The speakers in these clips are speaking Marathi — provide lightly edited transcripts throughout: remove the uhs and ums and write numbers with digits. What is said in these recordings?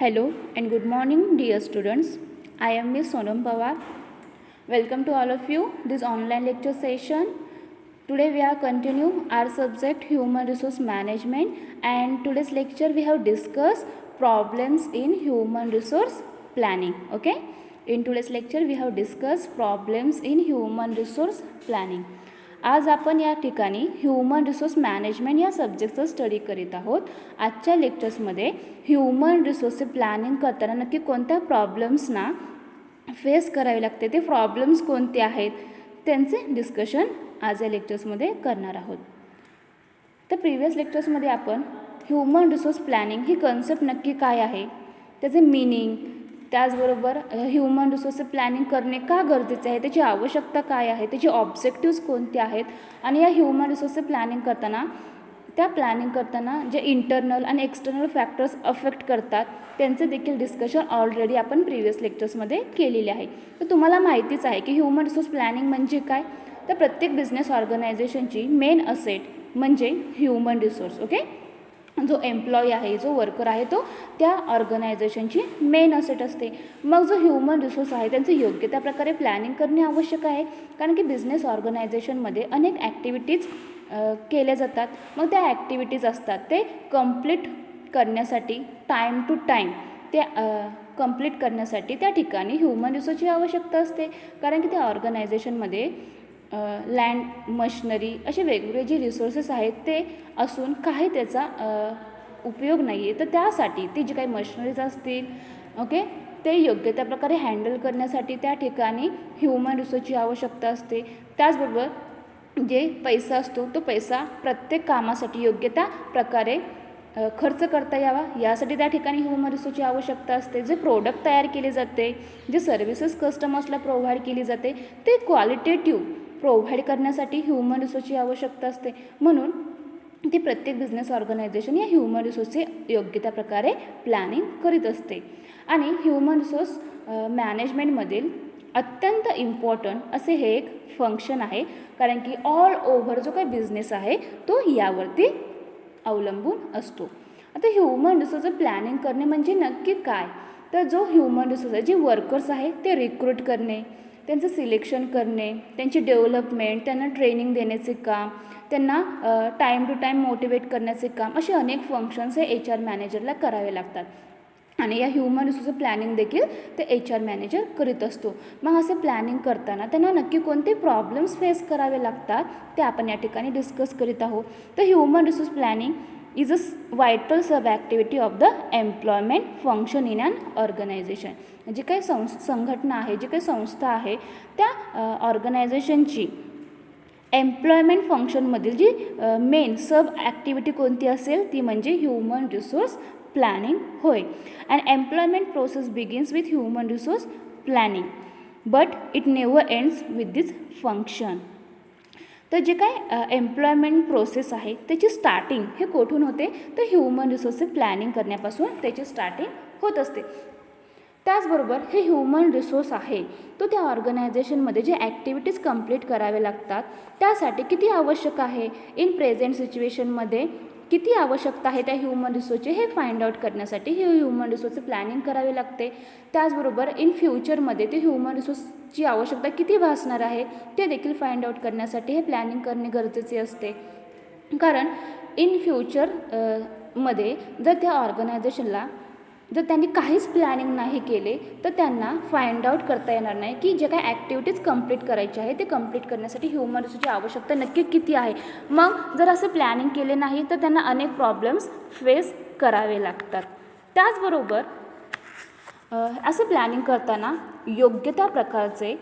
Hello and good morning, dear students. I am Miss Sonam Pawar. Welcome to all of you this online lecture session. Today we are continue our subject human resource management, and today's lecture we have discussed problems in human resource planning. Okay, in today's lecture we have discussed problems in human resource planning. आज आपण या ठिकाणी ह्यूमन रिसोर्स मॅनेजमेंट या सब्जेक्टचं स्टडी करीत आहोत. आजच्या लेक्चर्समध्ये ह्यूमन रिसोर्सचे प्लॅनिंग करताना नक्की कोणत्या प्रॉब्लेम्सना फेस करावे लागते, ते प्रॉब्लेम्स कोणते आहेत त्यांचे डिस्कशन आज या लेक्चर्समध्ये करणार आहोत. तर प्रिव्हियस लेक्चर्समध्ये आपण ह्यूमन रिसोर्स प्लॅनिंग ही कन्सेप्ट नक्की काय आहे, त्याचे मीनिंग, त्याचबरोबर ह्यूमन रिसोर्सचे प्लॅनिंग करणे का गरजेचे आहे, त्याची आवश्यकता काय आहे, त्याचे ऑब्जेक्टिव्स कोणते आहेत, आणि या ह्यूमन रिसोर्सचे प्लॅनिंग करताना जे इंटरनल आणि एक्सटर्नल फॅक्टर्स अफेक्ट करतात त्यांचे देखील डिस्कशन ऑलरेडी आपण प्रिव्हियस लेक्चर्समध्ये केलेले आहे. तर तुम्हाला माहितीच आहे की ह्यूमन रिसोर्स प्लॅनिंग म्हणजे काय. तर प्रत्येक बिझनेस ऑर्गनायझेशनची मेन असेट म्हणजे ह्यूमन रिसोर्स. ओके, जो एम्प्लॉई आहे, जो वर्कर आहे, तो त्या ऑर्गनायझेशनची मेन असेट असते. मग जो ह्यूमन रिसोर्स आहे त्यांचं योग्य त्या प्रकारे प्लॅनिंग करणे आवश्यक आहे, कारण की बिझनेस ऑर्गनायझेशनमध्ये अनेक ॲक्टिव्हिटीज केल्या जातात. मग त्या ॲक्टिव्हिटीज असतात ते कंप्लीट करण्यासाठी टाईम टू टाईम ते कंप्लीट करण्यासाठी त्या ठिकाणी ह्यूमन रिसोर्सची आवश्यकता असते, कारण की त्या ऑर्गनायझेशनमध्ये लँड, मशिनरी असे वेगवेगळे जे रिसोर्सेस आहेत ते असून काही त्याचा उपयोग नाही आहे. तर त्यासाठी ती जी काही मशिनरीज असतील, ओके, ते योग्य त्या प्रकारे हँडल करण्यासाठी त्या ठिकाणी ह्यूमन रिसोर्सची आवश्यकता असते. त्याचबरोबर जे पैसा असतो तो पैसा प्रत्येक कामासाठी योग्य त्या प्रकारे खर्च करता यावा यासाठी त्या ठिकाणी ह्यूमन रिसोर्सची आवश्यकता असते. जे प्रोडक्ट तयार केले जाते, जे सर्व्हिसेस कस्टमर्सला प्रोव्हाइड केली जाते, ते क्वालिटेटिव्ह प्रोव्हाइड करण्यासाठी ह्यूमन रिसोर्सची आवश्यकता असते. म्हणून ती प्रत्येक बिझनेस ऑर्गनायझेशन या ह्यूमन रिसोर्सचे योग्य त्या प्रकारे प्लॅनिंग करीत असते. आणि ह्यूमन रिसोर्स मॅनेजमेंटमधील अत्यंत इम्पॉर्टंट असे हे एक फंक्शन आहे, कारण की ऑल ओव्हर जो काही बिझनेस आहे तो यावरती अवलंबून असतो. आता ह्यूमन रिसोर्सचं प्लॅनिंग करणे म्हणजे नक्की काय. तर जो ह्यूमन रिसोर्स आहे, जे वर्कर्स आहे ते रिक्रूट करणे, त्यांचं सिलेक्शन करणे, त्यांची डेव्हलपमेंट, त्यांना ट्रेनिंग देण्याचे काम, त्यांना टाईम टू टाईम मोटिवेट करण्याचे काम, असे अनेक फंक्शन्स हे HR मॅनेजरला करावे लागतात. आणि या ह्यूमन रिसोर्सचं प्लॅनिंग देखील ते HR मॅनेजर करीत असतो. मग असे प्लॅनिंग करताना त्यांना नक्की कोणते प्रॉब्लेम्स फेस करावे लागतात ते आपण या ठिकाणी डिस्कस करीत आहोत. तर human resource planning is a vital sub activity of the employment function in an organisation. जी काही संघटना आहे, जी काही संस्था आहे, त्या ऑर्गनायझेशनची एम्प्लॉयमेंट फंक्शनमधील जी मेन सब ॲक्टिव्हिटी कोणती असेल ती म्हणजे ह्यूमन रिसोर्स प्लॅनिंग होय. And employment process begins with human resource planning, but it never ends with this function. तर जे काय एम्प्लॉयमेंट प्रोसेस आहे त्याची स्टार्टिंग हे कुठून होते, तर ह्यूमन रिसोर्सचे प्लॅनिंग करण्यापासून त्याची स्टार्टिंग होत असते. त्याचबरोबर हे ह्यूमन रिसोर्स आहे तो त्या ऑर्गनायझेशनमध्ये जे ॲक्टिव्हिटीज कंप्लीट करावे लागतात त्यासाठी किती आवश्यक आहे, इन प्रेझेंट सिच्युएशनमध्ये किती आवश्यकता आहे त्या ह्यूमन रिसोर्सचे हे फाइंड आउट करण्यासाठी हे ह्यूमन रिसोर्सचे प्लॅनिंग करावे लागते. त्याचबरोबर इन फ्युचरमध्ये ते ह्यूमन रिसोर्सची आवश्यकता किती भासणार आहे ते देखील फाइंड आउट करण्यासाठी हे प्लॅनिंग करणे गरजेचे असते. कारण इन फ्युचर मध्ये जर त्या ऑर्गनायझेशनला जर त्यांनी काहीच प्लॅनिंग नाही केले तर त्यांना फाइंड आउट करता येणार नाही की जे काही ॲक्टिव्हिटीज कंप्लीट करायचे आहे ते कंप्लीट करण्यासाठी ह्यूमन रिसोर्सची आवश्यकता नक्की किती आहे. मग जर असं प्लॅनिंग केले नाही तर त्यांना अनेक प्रॉब्लेम्स फेस करावे लागतात. त्याचबरोबर असं प्लॅनिंग करताना योग्य त्या प्रकारचे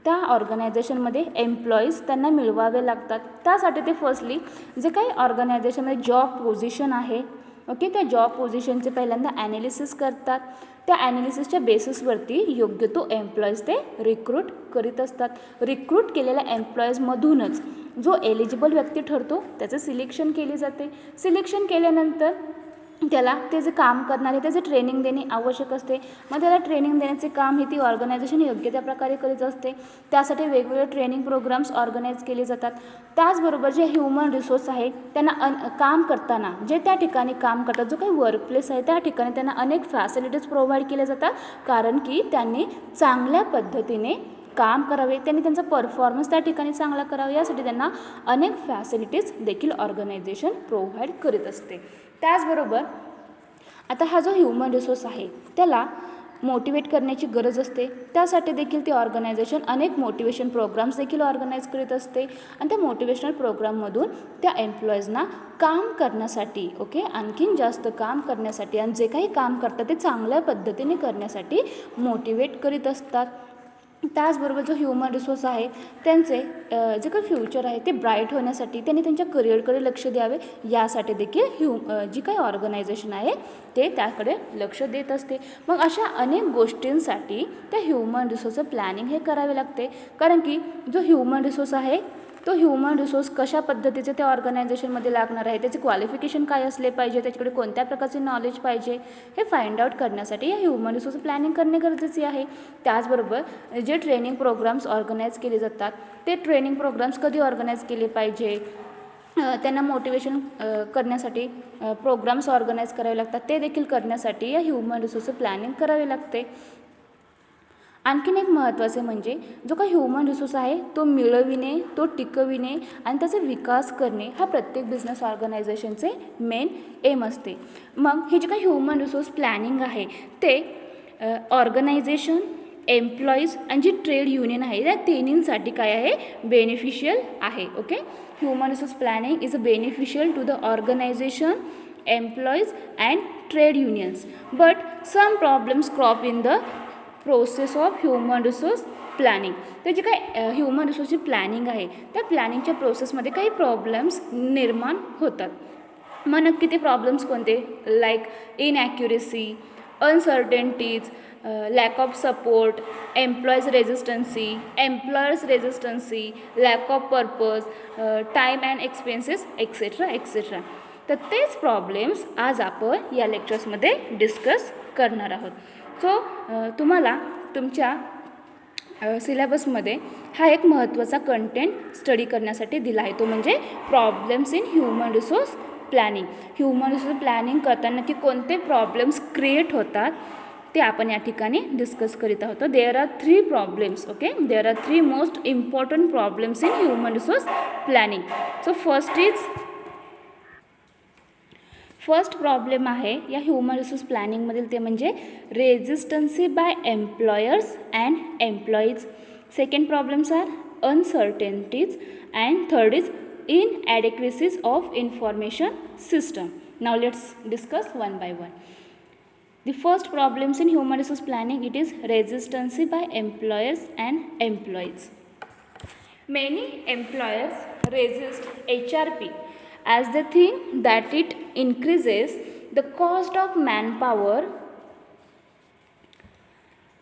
त्या ऑर्गनायझेशनमध्ये एम्प्लॉईज त्यांना मिळवावे लागतात. त्यासाठी ते फर्स्टली जे काही ऑर्गनायझेशनमध्ये जॉब पोझिशन आहे, ओके, त्या जॉब पोझिशनचे पहिल्यांदा ॲनालिसिस करतात. त्या ॲनालिसिसच्या बेसिसवरती योग्य तो एम्प्लॉईज ते रिक्रूट करीत असतात. रिक्रूट केलेल्या एम्प्लॉईजमधूनच जो एलिजिबल व्यक्ती ठरतो त्याचं सिलेक्शन केले जाते. सिलेक्शन केल्यानंतर त्याला ते जे काम करणार आहे त्याचे ट्रेनिंग देणे आवश्यक असते. मग त्याला ट्रेनिंग देण्याचे काम हे ती ऑर्गनायझेशन योग्य त्या प्रकारे करीत असते. त्यासाठी वेगवेगळे ट्रेनिंग प्रोग्राम्स ऑर्गनाईज केले जातात. त्याचबरोबर जे ह्युमन रिसोर्स आहे त्यांना काम करताना जे त्या ठिकाणी काम करतात, जो काही वर्कप्लेस आहे त्या ठिकाणी त्यांना अनेक फॅसिलिटीज प्रोव्हाइड केल्या जातात, कारण की त्यांनी चांगल्या पद्धतीने काम करावे, त्यांनी त्यांचा परफॉर्मन्स त्या ठिकाणी चांगला करावा, यासाठी त्यांना अनेक फॅसिलिटीज देखील ऑर्गनायझेशन प्रोव्हाइड करीत असते. त्याचबरोबर आता हा जो ह्युमन रिसोर्स आहे त्याला मोटिवेट करण्याची गरज असते. त्यासाठी देखील ती ऑर्गनायझेशन अनेक मोटिवेशन प्रोग्राम्स देखील ऑर्गनाईज करीत असते आणि त्या मोटिवेशनल प्रोग्राममधून त्या एम्प्लॉईजना काम करण्यासाठी आणखीन जास्त काम करण्यासाठी आणि जे काही काम करतात ते चांगल्या पद्धतीने करण्यासाठी मोटिवेट करीत असतात. त्याचबरोबर जो ह्युमन रिसोर्स आहे त्यांचे जे काही फ्युचर आहे ते ब्राईट होण्यासाठी त्यांनी त्यांच्या करिअरकडे लक्ष द्यावे, यासाठी देखील जी काही ऑर्गनायझेशन आहे ते त्याकडे लक्ष देत असते. मग अशा अनेक गोष्टींसाठी त्या ह्युमन रिसोर्सचं प्लॅनिंग हे करावे लागते, कारण की जो ह्युमन रिसोर्स आहे तो ह्युमन रिसोर्स कशा पद्धतीचे त्या ऑर्गनायझेशनमध्ये लागणार आहे, त्याचे क्वालिफिकेशन काय असले पाहिजे, त्याच्याकडे कोणत्या प्रकारचे नॉलेज पाहिजे, हे फाइंड आउट करण्यासाठी या ह्युमन रिसोर्स प्लॅनिंग करणे गरजेचे आहे. त्याचबरोबर जे ट्रेनिंग प्रोग्राम्स ऑर्गनाईज केले जातात ते ट्रेनिंग प्रोग्राम्स कधी ऑर्गनाईज केले पाहिजे, त्यांना मोटिवेशन करण्यासाठी प्रोग्राम्स ऑर्गनाईज करावे लागतात, ते देखील करण्यासाठी या ह्युमन रिसोर्सचं प्लॅनिंग करावे लागते. आणखीन एक महत्त्वाचे म्हणजे जो काही ह्युमन रिसोर्स आहे तो मिळविणे, तो टिकविणे आणि त्याचा विकास करणे हा प्रत्येक बिझनेस ऑर्गनायझेशनचे मेन एम असते. मग हे जे काही ह्युमन रिसोर्स प्लॅनिंग आहे ते ऑर्गनायझेशन, एम्प्लॉईज आणि जी ट्रेड युनियन आहे या तिन्हींसाठी काय आहे, बेनिफिशियल आहे. Human resource planning is beneficial to the organization, employees and trade unions, but some problems crop in the process of human resource planning. तर जे काय ह्युमन रिसोर्सची प्लॅनिंग आहे त्या प्लॅनिंगच्या प्रोसेसमध्ये काही प्रॉब्लेम्स निर्माण होतात. मग नक्की ते प्रॉब्लेम्स कोणते, like inaccuracy, uncertainties, lack of support, employees resistancy, lack of purpose, time and expenses etcetera etcetera. तर तेच प्रॉब्लेम्स आज आपण या लेक्चर्समध्ये डिस्कस करणार आहोत. सो तुम्हाला तुमच्या सिलेबसमध्ये हा एक महत्त्वाचा कंटेंट स्टडी करण्यासाठी दिला आहे, तो म्हणजे problems in human resource planning. Human resource planning करताना की कोणते प्रॉब्लेम्स क्रिएट होतात ते आपण या ठिकाणी डिस्कस करीत आहोत. There are 3 problems. There are 3 most important problems in human resource planning. So first problem आहे या ह्युमन रिसोर्स प्लॅनिंगमधील, ते म्हणजे resistancy by employers and employees. Second problems are uncertainties and third is inadequacies of information system. Now let's discuss one by one. The first problems in human resource planning, it is resistancy by employers and employees. Many employers resist HRP as they think that it increases the cost of manpower,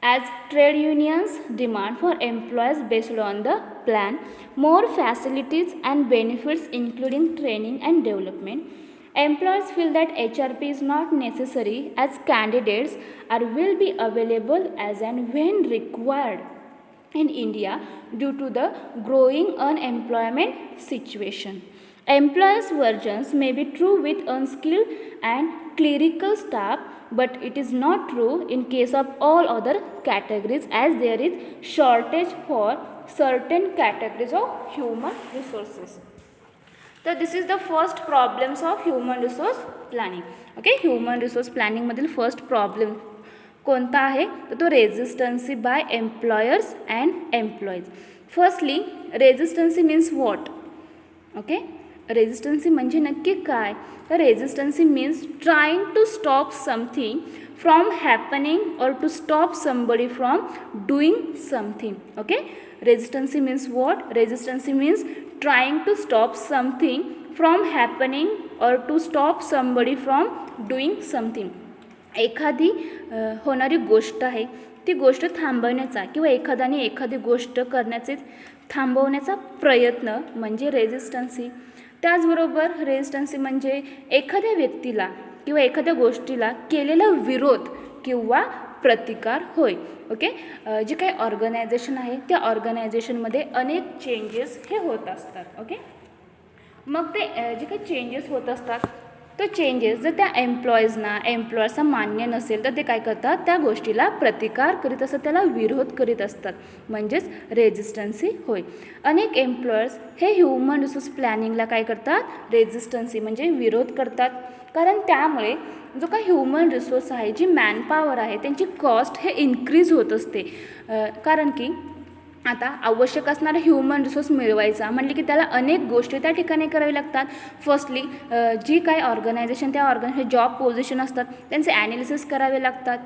as trade unions demand for employees based on the plan more facilities and benefits including training and development. Employers feel that HRP is not necessary as candidates will be available as and when required in India due to the growing unemployment situation. Employers' versions may be true with unskilled and clerical staff, but it is not true in case of all other categories, as there is shortage for certain categories of human resources. So this is the first problems of human resource planning. Human resource planning मधील first problem कोणता आहे तर तो resistancy by employers and employees. Firstly resistancy means what. Resistancy म्हणजे नक्की काय तर resistancy means trying to stop something from happening or to stop somebody from doing something. Resistancy means what. Resistancy means trying to stop something from happening or to stop somebody from doing something. एखादी होणारी गोष्ट आहे ती गोष्ट थांबवण्याचा किंवा एखाद्याने एखादी गोष्ट करण्याचे थांबवण्याचा प्रयत्न म्हणजे रेजिस्टन्सी. त्याचबरोबर रेजिस्टन्सी म्हणजे एखाद्या व्यक्तीला किंवा एखाद्या गोष्टीला केलेला विरोध किंवा प्रतिकार होय. ओके, जे काही ऑर्गनायझेशन आहे त्या ऑर्गनायझेशनमध्ये अनेक चेंजेस हे होत असतात. ओके, मग ते जे काही चेंजेस होत असतात तर चेंजेस जर त्या एम्प्लॉयर्सना मान्य नसेल तर ते काय करतात, त्या गोष्टीला प्रतिकार करीत असतात, त्याला विरोध करीत असतात, म्हणजेच रेजिस्टन्सी होय. अनेक एम्प्लॉयर्स हे ह्युमन रिसोर्स प्लॅनिंगला काय करतात, रेजिस्टन्सी म्हणजे विरोध करतात. कारण त्यामुळे जो काही ह्युमन रिसोर्स आहे, जी मॅनपॉवर आहे, त्यांची कॉस्ट हे इन्क्रीज होत असते. कारण की आता आवश्यक असणारा ह्युमन रिसोर्स मिळवायचा म्हटले की त्याला अनेक गोष्टी त्या ठिकाणी करावी लागतात. फर्स्टली जी काही ऑर्गनायझेशन त्या ऑर्गनायझेशन जॉब पोझिशन असतात त्यांचे ॲनालिसिस करावे लागतात.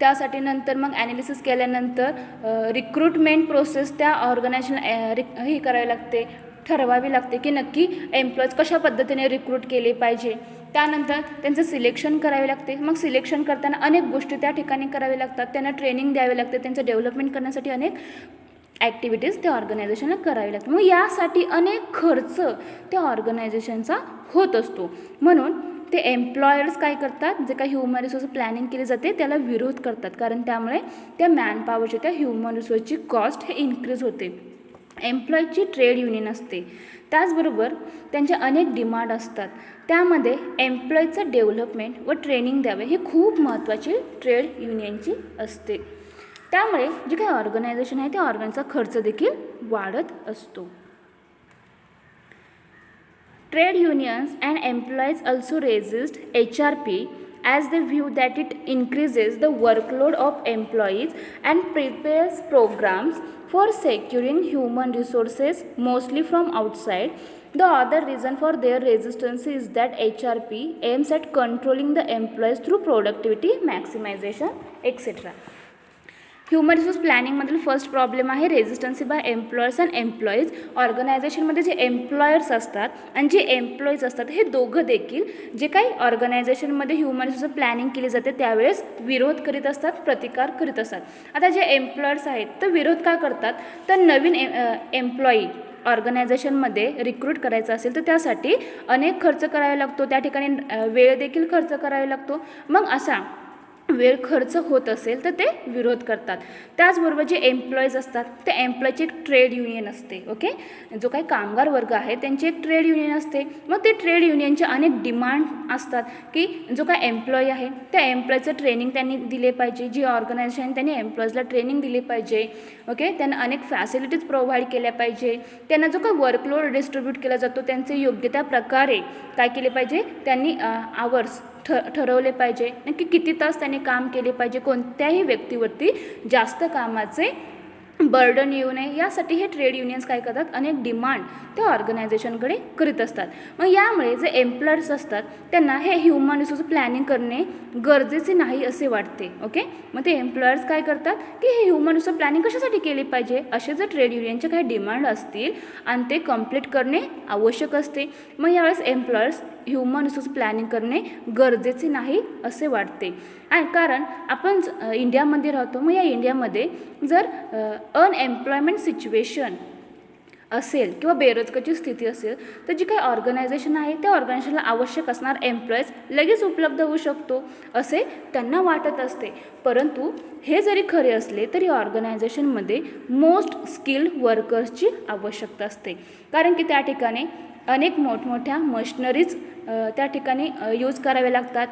त्यासाठी नंतर मग ॲनालिसिस केल्यानंतर रिक्रुटमेंट प्रोसेस त्या ऑर्गनायझेशन ही करावी लागते, ठरवावी लागते की नक्की एम्प्लॉईज कशा पद्धतीने रिक्रूट केले पाहिजे. त्यानंतर त्यांचं सिलेक्शन करावे लागते. मग सिलेक्शन करताना अनेक गोष्टी त्या ठिकाणी कराव्या लागतात, त्यांना ट्रेनिंग द्यावे लागते, त्यांचं डेव्हलपमेंट करण्यासाठी अनेक ॲक्टिव्हिटीज त्या ऑर्गनायझेशनला करावी लागतात. मग यासाठी अनेक खर्च त्या ऑर्गनायझेशनचा होत असतो. म्हणून ते एम्प्लॉयर्स काय करतात, जे काही ह्युमन रिसोर्स प्लॅनिंग केली जाते त्याला विरोध करतात. कारण त्यामुळे त्या मॅनपॉवरची त्या ह्युमन रिसोर्सची कॉस्ट हे इन्क्रीज होते. एम्प्लॉयची ट्रेड युनियन असते, त्याचबरोबर त्यांचे अनेक डिमांड असतात. त्यामध्ये एम्प्लॉयचं डेव्हलपमेंट व ट्रेनिंग द्यावे ही खूप महत्त्वाची ट्रेड युनियनची असते. त्यामुळे जे काही ऑर्गनायझेशन आहे त्या ऑर्गनचा खर्च देखील वाढत असतो. Trade unions and employees also resist HRP as they view that it increases the workload of employees and prepares programs for securing human resources mostly from outside. The other reason for their resistance is that HRP aims at controlling the employees through productivity maximization etc. Human resource प्लॅनिंगमधील फर्स्ट प्रॉब्लेम आहे resistancy by employers and employees. ऑर्गनायझेशनमध्ये जे एम्प्लॉयर्स असतात आणि जे एम्प्लॉईज असतात हे दोघं देखील जे काही ऑर्गनायझेशनमध्ये ह्युमन रिसोर्स प्लॅनिंग केली जाते त्यावेळेस विरोध करीत असतात, प्रतिकार करीत असतात. आता जे एम्प्लॉयर्स आहेत तर विरोध का करतात, तर नवीन एम्प्लॉई ऑर्गनायझेशनमध्ये रिक्रूट करायचं असेल तर त्यासाठी अनेक खर्च करावा लागतो, त्या ठिकाणी वेळ देखील खर्च करावा लागतो. मग असा वेळ खर्च होत असेल तर ते विरोध करतात. त्याचबरोबर जे एम्प्लॉईज असतात त्या एम्प्लॉईची एक ट्रेड युनियन असते. ओके, जो काही कामगार वर्ग आहे त्यांची एक ट्रेड युनियन असते. मग ते ट्रेड युनियनचे अनेक डिमांड असतात की जो काही एम्प्लॉई आहे त्या एम्प्लॉईचं ट्रेनिंग त्यांनी दिले पाहिजे, जी ऑर्गनायझेशन त्यांनी एम्प्लॉईजला ट्रेनिंग दिली पाहिजे. ओके, त्यांना अनेक फॅसिलिटीज प्रोव्हाइड केल्या पाहिजे. त्यांना जो काही वर्कलोड डिस्ट्रीब्यूट केला जातो त्यांचे योग्य त्या प्रकारे काय केले पाहिजे, त्यांनी आवर्स ठरवले पाहिजे, नक्की किती तास त्यांनी काम केले पाहिजे, कोणत्याही व्यक्तीवरती जास्त कामाचे बर्डन येऊ नये यासाठी हे ट्रेड युनियन्स काय करतात, अनेक डिमांड त्या ऑर्गनायझेशनकडे करीत असतात. मग यामुळे जे एम्प्लॉयर्स असतात त्यांना हे ह्युमन रिसोर्स प्लॅनिंग करणे गरजेचे नाही असे वाटते. ओके, मग ते एम्प्लॉयर्स काय करतात की हे ह्युमन रिसोर्स प्लॅनिंग कशासाठी केली पाहिजे असे जर ट्रेड युनियनचे काही डिमांड असतील आणि ते कंप्लीट करणे आवश्यक असते. मग यावेळेस एम्प्लॉयर्स ह्युमन रिसोर्स प्लॅनिंग करणे गरजेचे नाही असे वाटते. आणि कारण आपण इंडियामध्ये राहतो, मग या इंडियामध्ये जर अनएम्प्लॉयमेंट सिच्युएशन असेल किंवा बेरोजगारीची स्थिती असेल तर जी काही ऑर्गनायझेशन आहे त्या ऑर्गनायझेशनला आवश्यक असणार एम्प्लॉईज लगेच उपलब्ध होऊ शकतो असे त्यांना वाटत असते. परंतु हे जरी खरे असले तरी ऑर्गनायझेशनमध्ये मोस्ट स्किल्ड वर्कर्सची आवश्यकता असते. कारण की त्या ठिकाणी अनेक मोठमोठ्या मशिनरीज त्या ठिकाणी यूज करावे लागतात.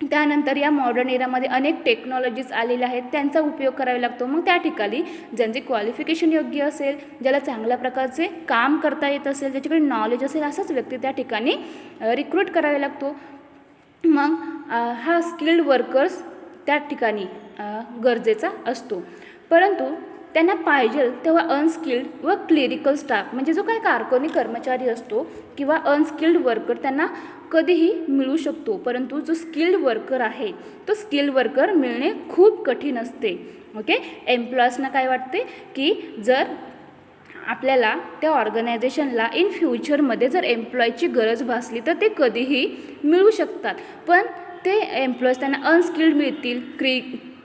त्यानंतर या मॉडर्न एरामध्ये अनेक टेक्नॉलॉजीज आलेल्या आहेत त्यांचा उपयोग करावा लागतो. मग त्या ठिकाणी ज्यांचे क्वालिफिकेशन योग्य असेल, ज्याला चांगल्या प्रकारचे काम करता येत असेल, ज्याच्याकडे नॉलेज असेल असाच व्यक्ती त्या ठिकाणी रिक्रूट करावा लागतो. मग हा स्किल्ड वर्कर्स त्या ठिकाणी गरजेचा असतो. परंतु त्यांना पाहिजे तेव्हा अनस्किल्ड व क्लिरिकल स्टाफ म्हणजे जो काही कारकुनी कर्मचारी असतो किंवा अनस्किल्ड वर्कर त्यांना कधीही मिळू शकतो. परंतु जो स्किल्ड वर्कर आहे तो स्किल्ड वर्कर मिळणे खूप कठीण असते. ओके, एम्प्लॉयर्सना काय वाटते की जर आपल्याला त्या ऑर्गनायझेशनला इन फ्युचरमध्ये जर एम्प्लॉयची गरज भासली तर ते कधीही मिळू शकतात. पण ते एम्प्लॉयज त्यांना अनस्किल्ड मिळतील,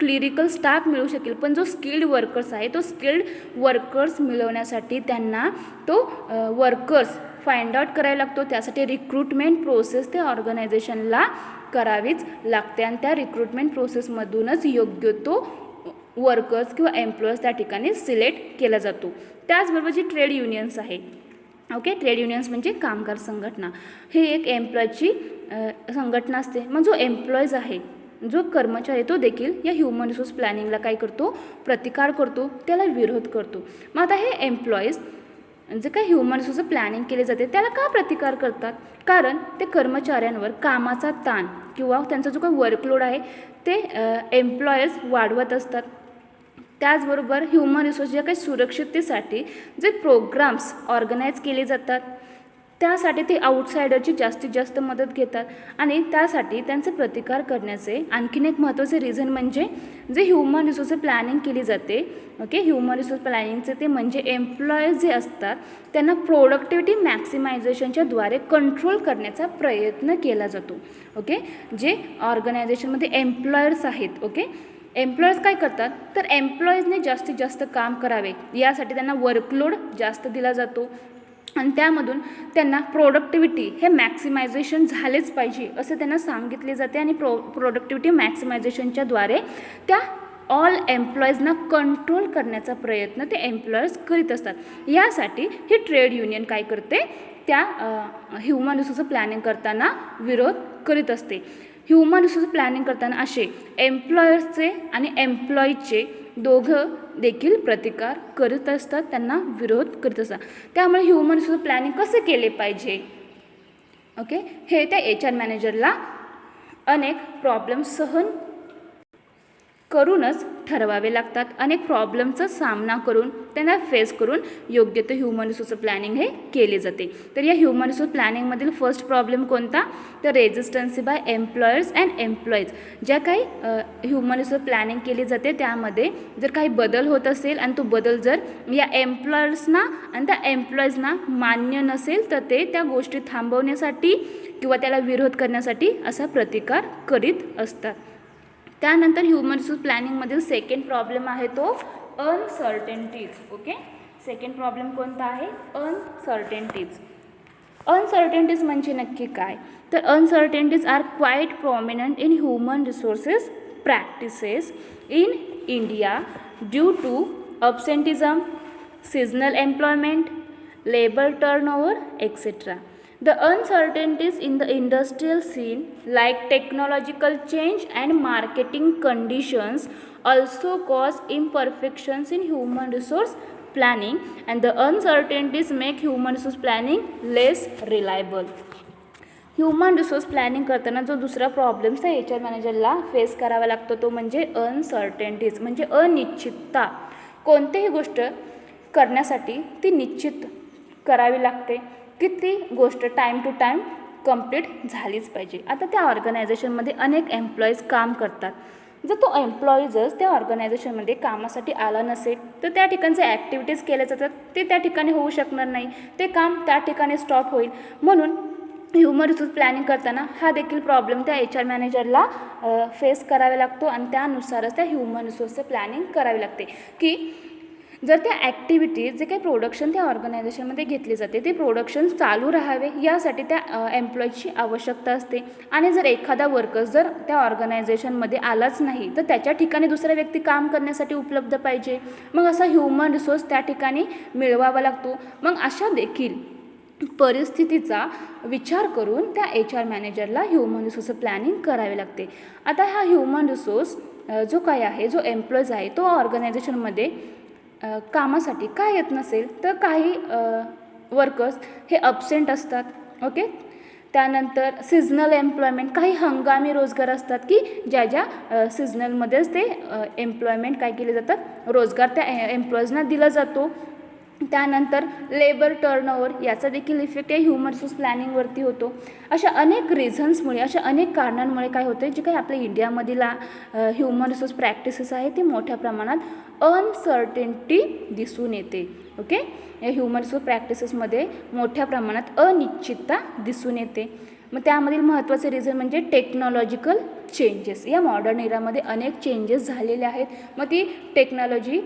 क्लिरिकल स्टाफ मिळू शकेल. पण जो स्किल्ड वर्कर्स आहे तो स्किल्ड वर्कर्स मिळवण्यासाठी त्यांना तो वर्कर्स फाइंड आउट करायला लागतो. त्यासाठी रिक्रुटमेंट प्रोसेस त्या ऑर्गनायझेशनला करावीच लागते आणि त्या रिक्रुटमेंट प्रोसेसमधूनच योग्य तो वर्कर्स किंवा एम्प्लॉईज त्या ठिकाणी सिलेक्ट केला जातो. त्याचबरोबर जी ट्रेड युनियन्स आहे, ओके, ट्रेड युनियन्स म्हणजे कामगार संघटना, ही एक एम्प्लॉयची संघटना असते. मग जो एम्प्लॉईज आहे, जो कर्मचारी, तो देखील या ह्युमन रिसोर्स प्लॅनिंगला काय करतो, प्रतिकार करतो, त्याला विरोध करतो. मग आता हे एम्प्लॉईज जे काही ह्युमन रिसोर्स प्लॅनिंग केले जाते त्याला का प्रतिकार करतात? कारण ते कर्मचाऱ्यांवर कामाचा ताण किंवा त्यांचा जो काही वर्कलोड आहे ते एम्प्लॉयर्स वाढवत असतात. त्याचबरोबर ह्युमन रिसोर्स ज्या काही सुरक्षिततेसाठी जे प्रोग्राम्स ऑर्गनाईज केले जातात त्यासाठी ते आउटसायडरची जास्तीत जास्त मदत घेतात आणि त्यासाठी त्यांचे प्रतिकार करण्याचे आणखीन एक महत्त्वाचे रिझन म्हणजे जे ह्युमन रिसोर्स प्लॅनिंग केली जाते, ओके, ह्युमन रिसोर्स प्लॅनिंगचे ते म्हणजे एम्प्लॉईज जे असतात त्यांना प्रोडक्टिव्हिटी मॅक्सिमायझेशनच्या द्वारे कंट्रोल करण्याचा प्रयत्न केला जातो. ओके, जे ऑर्गनायझेशनमध्ये एम्प्लॉयर्स आहेत, ओके, एम्प्लॉयर्स काय करतात तर एम्प्लॉईजने जास्तीत जास्त काम करावे यासाठी त्यांना वर्कलोड जास्त दिला जातो आणि त्यामधून त्यांना प्रोडक्टिव्हिटी हे मॅक्सिमायझेशन झालेच पाहिजे असं त्यांना सांगितले जाते आणि प्रोडक्टिव्हिटी मॅक्सिमायझेशनच्या द्वारे त्या ऑल एम्प्लॉईजना कंट्रोल करण्याचा प्रयत्न ते एम्प्लॉयर्स करीत असतात. यासाठी ही ट्रेड युनियन काय करते, त्या ह्युमन रिसोर्स प्लॅनिंग करताना विरोध करीत असते. ह्युमन रिसोर्स प्लॅनिंग करताना असे एम्प्लॉयर्सचे आणि एम्प्लॉईचे दोघं देखील प्रतिकार करीत असतात, त्यांना विरोध करीत असतात. त्यामुळे ह्युमन रिसोर्स प्लॅनिंग कसे केले पाहिजे, ओके, हे त्या HR मॅनेजरला अनेक प्रॉब्लेम सहन करूनच ठरवावे लागतात. अनेक प्रॉब्लेमचा सामना करून त्यांना फेस करून योग्य ते ह्युमन रिसोर्स प्लॅनिंग हे केले जाते. तर या ह्युमन रिसोर्स प्लॅनिंगमधील फर्स्ट प्रॉब्लेम कोणता तर रेजिस्टन्सी बाय एम्प्लॉयर्स अँड एम्प्लॉईज. ज्या काही ह्युमन रिसोर्स प्लॅनिंग केली जाते त्यामध्ये जर काही बदल होत असेल आणि तो बदल जर या एम्प्लॉयर्सना आणि त्या एम्प्लॉईजना मान्य नसेल तर ते त्या गोष्टी थांबवण्यासाठी किंवा त्याला विरोध करण्यासाठी असा प्रतिकार करीत असतात. त्यानंतर ह्युमन रिसोर्स प्लॅनिंगमधील सेकंड प्रॉब्लेम आहे तो अनसर्टेनिटीज. ओके, सेकंड प्रॉब्लेम कोणता आहे अनसर्टेनिटीज. अनसर्टेनिटीज म्हणजे नक्की काय तर uncertainties are quite prominent in human resources practices in India due to absenteeism, seasonal employment, labor turnover, etc. The uncertainties in the industrial scene like technological change and marketing conditions also cause imperfections in human resource planning and the uncertainties make human resource planning less reliable. Human resource planning करताना जो दुसरा प्रॉब्लेम्स त्या HR मॅनेजरला फेस करावा लागतो तो म्हणजे अनसर्टेनिटीज म्हणजे अनिश्चितता. कोणतीही गोष्ट करण्यासाठी ती निश्चित करावी लागते की ती गोष्ट टाईम टू टाईम कंप्लीट झालीच पाहिजे. आता त्या ऑर्गनायझेशनमध्ये अनेक एम्प्लॉईज काम करतात. जर तो एम्प्लॉईजच त्या ऑर्गनायझेशनमध्ये कामासाठी आला नसेल तर त्या ठिकाणचे ॲक्टिव्हिटीज केल्या जातात ते त्या ठिकाणी होऊ शकणार नाही, ते काम त्या ठिकाणी स्टॉप होईल. म्हणून ह्युमन रिसोर्स प्लॅनिंग करताना हा देखील प्रॉब्लेम त्या HR मॅनेजरला फेस करावा लागतो आणि त्यानुसारच त्या ह्युमन रिसोर्सचे प्लॅनिंग करावी लागते की जर त्या ॲक्टिव्हिटीज जे काही प्रोडक्शन त्या ऑर्गनायझेशनमध्ये घेतले जाते ते प्रोडक्शन चालू राहावे यासाठी त्या एम्प्लॉईजची आवश्यकता असते. आणि जर एखादा वर्कर्स जर त्या ऑर्गनायझेशनमध्ये आलाच नाही तर त्याच्या ठिकाणी दुसरा व्यक्ती काम करण्यासाठी उपलब्ध पाहिजे. मग असा ह्युमन रिसोर्स त्या ठिकाणी मिळवावा लागतो. मग अशा देखील परिस्थितीचा विचार करून त्या HR मॅनेजरला ह्युमन रिसोर्स प्लॅनिंग करावे लागते. आता हा ह्युमन रिसोर्स जो काय आहे जो एम्प्लॉईज आहे तो ऑर्गनायझेशनमध्ये कामासाठी काय येत नसेल तर काही वर्कर्स हे अब्सेंट असतात. ओके, त्यानंतर सिजनल एम्प्लॉयमेंट काही हंगामी रोजगार असतात की ज्या ज्या सीझनलमध्येच ते एम्प्लॉयमेंट काय केले जातात रोजगार त्या एम्प्लॉईजना दिला जातो. त्यानंतर लेबर टर्नओव्हर याचा देखील इफेक्ट या ह्युमन रिसोर्स प्लॅनिंगवरती होतो. अशा अनेक रिझन्समुळे अशा अनेक कारणांमुळे काय होतं जे काही आपल्या इंडियामधील ह्युमन रिसोर्स प्रॅक्टिसेस आहे ते मोठ्या प्रमाणात अनसर्टेनिटी दिसून येते. ओके, या ह्युमन रिसोर्स प्रॅक्टिसेसमध्ये मोठ्या प्रमाणात अनिश्चितता दिसून येते. मग त्यामधील महत्त्वाचे रिझन म्हणजे टेक्नॉलॉजिकल चेंजेस. या मॉडर्न एरामध्ये अनेक चेंजेस झालेले आहेत. मग ती technology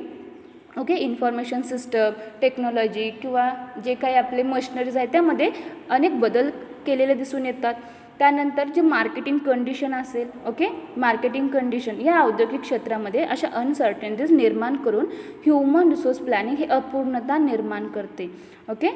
okay. Information system, technology किंवा जे काही आपले मशिनरीज आहेत त्यामध्ये अनेक बदल केलेले दिसून येतात. त्यानंतर जे मार्केटिंग कंडिशन असेल, ओके, मार्केटिंग कंडिशन या औद्योगिक क्षेत्रामध्ये अशा अनसर्टनिटीज निर्माण करून ह्युमन रिसोर्स प्लॅनिंग हे अपूर्णता निर्माण करते. ओके.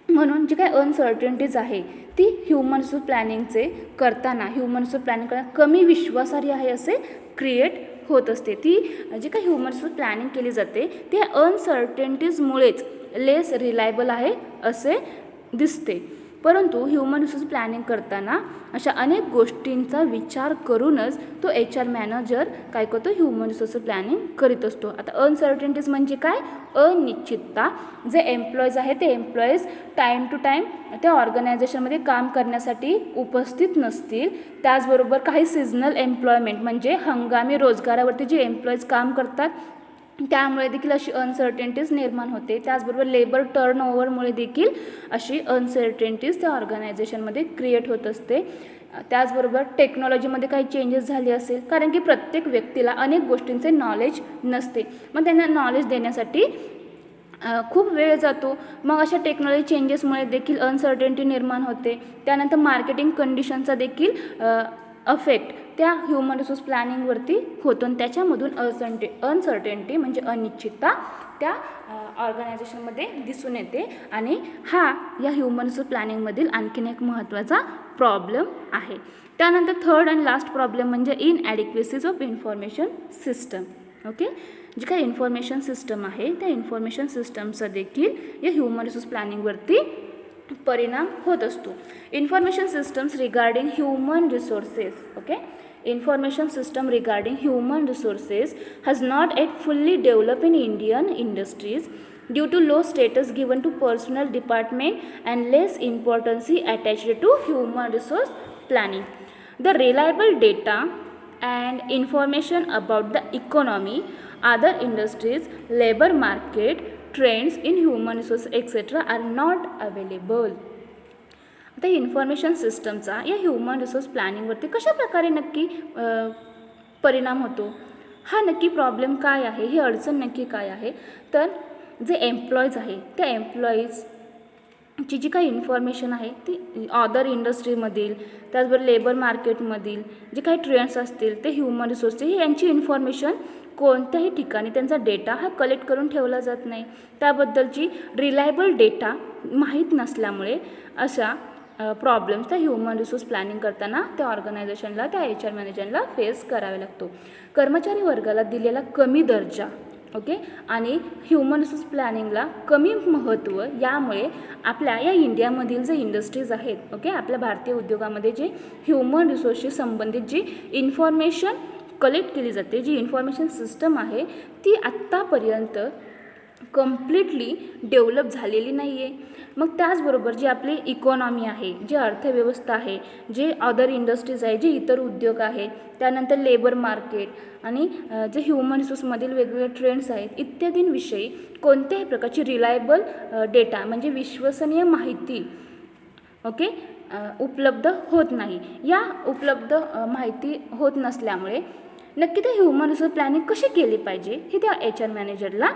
म्हणून जी काही अनसर्टनिटीज आहे ती ह्युमन रिसोर्स प्लॅनिंगचे करताना कमी विश्वासार्ह आहे असे क्रिएट होत असते. ती जी काही ह्युमन रिसोर्स प्लॅनिंग केली जाते ती अनसर्टनिटीजमुळेच लेस रिलायबल आहे असे दिसते. परंतु ह्युमन रिसोर्स प्लॅनिंग करताना अशा अनेक गोष्टींचा विचार करूनच तो HR मॅनेजर काय करतो, ह्युमन रिसोर्स प्लॅनिंग करीत असतो. आता अनसर्टनिटीज म्हणजे काय, अनिश्चितता. जे एम्प्लॉईज आहे ते एम्प्लॉईज टाईम टू टाईम त्या ऑर्गनायझेशनमध्ये काम करण्यासाठी उपस्थित नसतील. त्याचबरोबर काही सिजनल एम्प्लॉयमेंट म्हणजे हंगामी रोजगारावरती जे एम्प्लॉईज काम करतात त्यामुळे देखील अशी अनसर्टनिटीज निर्माण होते. त्याचबरोबर लेबर टर्नओव्हरमुळे देखील अशी अनसर्टनिटीज त्या ऑर्गनायझेशनमध्ये क्रिएट होत असते. त्याचबरोबर टेक्नॉलॉजीमध्ये काही चेंजेस झाले असेल, कारण की प्रत्येक व्यक्तीला अनेक गोष्टींचे नॉलेज नसते. मग त्यांना नॉलेज देण्यासाठी खूप वेळ जातो. मग अशा टेक्नॉलॉजी चेंजेसमुळे देखील अनसर्टनिटी निर्माण होते. त्यानंतर मार्केटिंग कंडिशनचा देखील अफेक्ट त्या ह्युमन रिसोर्स प्लॅनिंगवरती होतो आणि त्याच्यामधून अनसर्टनिटी म्हणजे अनिश्चितता त्या ऑर्गनायझेशनमध्ये दिसून येते. आणि हा या ह्युमन रिसोर्स प्लॅनिंगमधील आणखीन एक महत्त्वाचा प्रॉब्लेम आहे. त्यानंतर थर्ड अँड लास्ट प्रॉब्लेम म्हणजे इनॲडिक्वेसीज ऑफ इन्फॉर्मेशन सिस्टम. ओके. जी काही इन्फॉर्मेशन सिस्टम आहे त्या इन्फॉर्मेशन सिस्टमचा देखील या ह्युमन रिसोर्स प्लॅनिंगवरती परिणाम होत असतो. Information systems regarding human resources. Okay. Information system regarding human resources has not yet fully developed in Indian industries due to low status given to personnel department and less importance attached to human resource planning. The reliable data and information about the economy, other industries, labor market, trends in human resource etc. are not available. आता इन्फॉर्मेशन सिस्टमचा या ह्युमन रिसोर्स प्लॅनिंगवरती कशा प्रकारे नक्की परिणाम होतो, हा नक्की प्रॉब्लेम काय आहे, ही अडचण नक्की काय आहे. तर जे एम्प्लॉईज आहे त्या एम्प्लॉईजची जी काही इन्फॉर्मेशन आहे ती अदर इंडस्ट्रीमधील त्याचबरोबर लेबर मार्केटमधील जे काही ट्रेंड्स असतील ते ह्युमन रिसोर्सचे ही यांची इन्फॉर्मेशन कोणत्याही ठिकाणी त्यांचा डेटा हा कलेक्ट करून ठेवला जात नाही. त्याबद्दलची रिलायबल डेटा माहीत नसल्यामुळे अशा प्रॉब्लेम्स त्या ह्युमन रिसोर्स प्लॅनिंग करताना त्या ऑर्गनायझेशनला त्या HR मॅनेजरला फेस करावे लागतो. कर्मचारी वर्गाला दिलेला कमी दर्जा, ओके, आणि ह्युमन रिसोर्स प्लॅनिंगला कमी महत्त्व यामुळे आपल्या या इंडियामधील जे इंडस्ट्रीज आहेत, ओके, आपल्या भारतीय उद्योगामध्ये जे ह्युमन रिसोर्सशी संबंधित जी इन्फॉर्मेशन कलेक्ट केली जाते, जी इन्फॉर्मेशन सिस्टम आहे ती आत्तापर्यंत कम्प्लिटली डेव्हलप झालेली नाही आहे. मग त्याचबरोबर जी आपली इकॉनॉमी आहे, जी अर्थव्यवस्था आहे, जे अदर इंडस्ट्रीज आहे, जे इतर उद्योग आहेत, त्यानंतर लेबर मार्केट आणि जे ह्युमन रिसोर्समधील वेगवेगळे ट्रेंड्स आहेत इत्यादींविषयी कोणत्याही प्रकारची रिलायबल डेटा म्हणजे विश्वसनीय माहिती, ओके, उपलब्ध होत नाही. या उपलब्ध माहिती होत नसल्यामुळे नक्की ते ह्युमन रिसोर्स प्लॅनिंग कशी केली पाहिजे हे त्या HR मॅनेजरला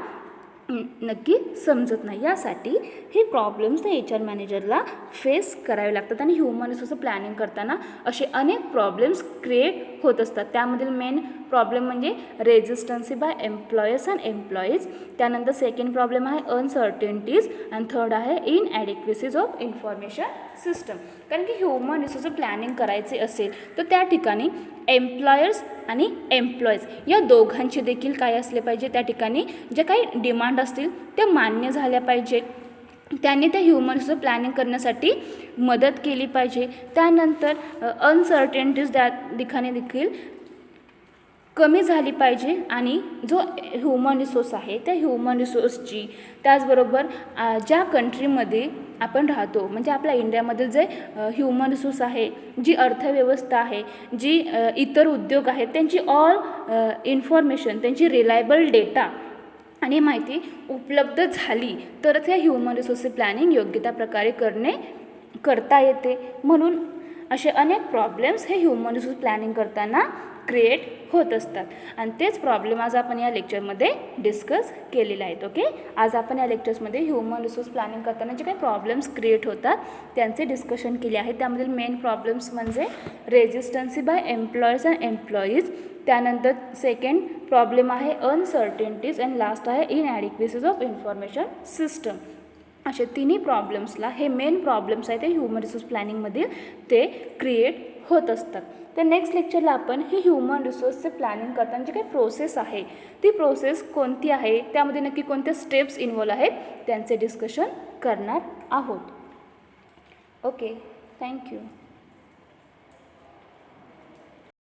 नक्की समजत नाही. यासाठी हे प्रॉब्लेम्स त्या HR मॅनेजरला फेस करावे लागतात आणि ह्युमन रिसोर्स प्लॅनिंग करताना असे अनेक प्रॉब्लेम्स क्रिएट होत असतात. त्यामधील मेन प्रॉब्लेम म्हणजे resistancy by employers and employees. त्यानंतर सेकंड प्रॉब्लेम आहे अनसर्टनिटीज आणि थर्ड आहे इनॲडिक्वेसीज ऑफ इन्फॉर्मेशन सिस्टम. कारण की ह्युमन रिसोर्स प्लॅनिंग करायचे असेल तर त्या ठिकाणी एम्प्लॉयर्स आणि एम्प्लॉईज या दोघांचे देखील काय असले पाहिजे, त्या ठिकाणी जे काही डिमांड असतील त्या मान्य झाल्या पाहिजेत. त्यांनी त्या ह्युमन रिसोर्स प्लॅनिंग करण्यासाठी मदत केली पाहिजे. त्यानंतर अनसर्टनिटीज त्या ठिकाणी देखील कमी झाली पाहिजे आणि जो ह्युमन रिसोर्स आहे त्या ह्युमन रिसोर्सची त्याचबरोबर ज्या कंट्रीमध्ये आपण राहतो म्हणजे आपल्या इंडियामधील जे ह्युमन रिसोर्स आहे, जी अर्थव्यवस्था आहे, जी इतर उद्योग आहेत त्यांची ऑल इन्फॉर्मेशन, त्यांची रिलायबल डेटा आणि माहिती उपलब्ध झाली तरच या ह्युमन रिसोर्स प्लॅनिंग योग्य त्या प्रकारे करता येते. म्हणून असे अनेक प्रॉब्लेम्स हे ह्युमन रिसोर्स प्लॅनिंग करताना क्रिएट होत असतात आणि तेच प्रॉब्लेम आज आपण या लेक्चरमध्ये डिस्कस केलेले आहेत. ओके, आज आपण या लेक्चर्समध्ये ह्युमन रिसोर्स प्लॅनिंग करताना जे काही प्रॉब्लेम्स क्रिएट होतात त्यांचे डिस्कशन केले आहे. त्यामधील मेन प्रॉब्लेम्स म्हणजे resistancy by employers and employees, त्यानंतर सेकंड प्रॉब्लेम आहे अनसर्टेनिटीज अँड लास्ट आहे इनॲडिक्वेसीज ऑफ इन्फॉर्मेशन सिस्टम. असे तिन्ही प्रॉब्लेम्सला हे मेन प्रॉब्लेम्स आहेत ते ह्युमन रिसोर्स प्लॅनिंगमधील ते क्रिएट होत असतात. तर नेक्स्ट लेक्चरला आपण हे ह्युमन रिसोर्सचे प्लॅनिंग करताना जी काही प्रोसेस आहे ती प्रोसेस कोणती आहे, त्यामध्ये नक्की कोणत्या स्टेप्स इन्वॉल्व आहेत त्यांचे डिस्कशन करणार आहोत. Okay, thank you.